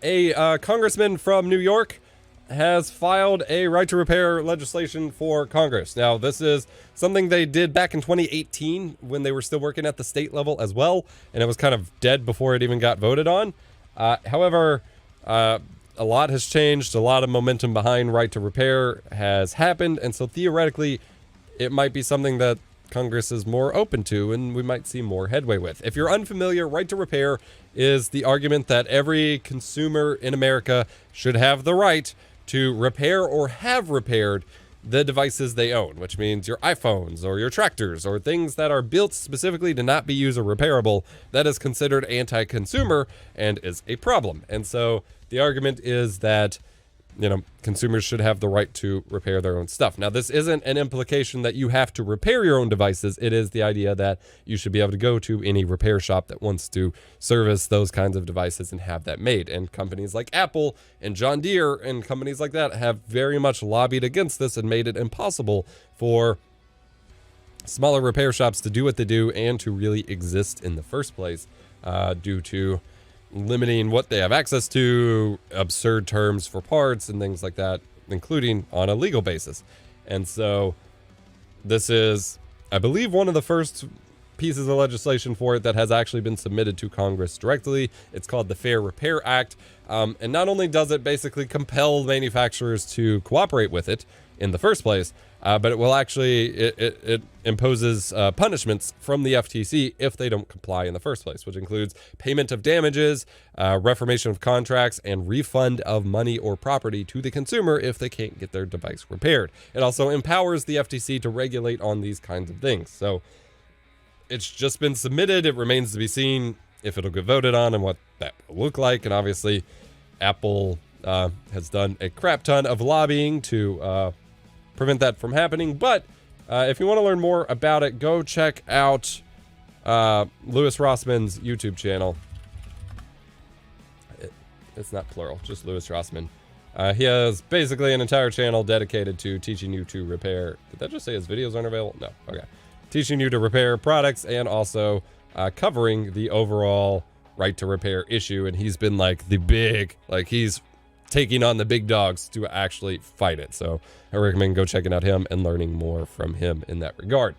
A congressman from New York has filed a right to repair legislation for Congress. Now, this is something they did back in 2018 when they were still working at the state level as well, and it was kind of dead before it even got voted on. However, a lot has changed. A lot of momentum behind right to repair has happened, and so theoretically, it might be something that Congress is more open to, and we might see more headway with. If you're unfamiliar, right to repair is the argument that every consumer in America should have the right to repair or have repaired the devices they own, which means your iPhones or your tractors or things that are built specifically to not be user repairable. That is considered anti-consumer and is a problem. And so the argument is that, you know, consumers should have the right to repair their own stuff. Now, this isn't an implication that you have to repair your own devices. It is the idea that you should be able to go to any repair shop that wants to service those kinds of devices and have that made. And companies like Apple and John Deere and companies like that have very much lobbied against this and made it impossible for smaller repair shops to do what they do and to really exist in the first place, due to limiting what they have access to, absurd terms for parts and things like that, including on a legal basis. And so this is, I believe, one of the first pieces of legislation for it that has actually been submitted to Congress directly. It's called the Fair Repair Act. And not only does it basically compel manufacturers to cooperate with it in the first place, but it will actually, it imposes punishments from the FTC if they don't comply in the first place, which includes payment of damages, reformation of contracts, and refund of money or property to the consumer if they can't get their device repaired. It also empowers the FTC to regulate on these kinds of things. So it's just been submitted. It remains to be seen if it'll get voted on and what that will look like. And obviously, Apple has done a crap ton of lobbying to prevent that from happening. But if you want to learn more about it, go check out Louis Rossman's YouTube channel. It's not plural, just Louis Rossman. He has basically an entire channel dedicated to teaching you to repair. Did that just say his videos aren't available? No. Okay. Teaching you to repair products and also covering the overall right to repair issue. And he's been like the big, like he's taking on the big dogs to actually fight it. So I recommend go checking out him and learning more from him in that regard.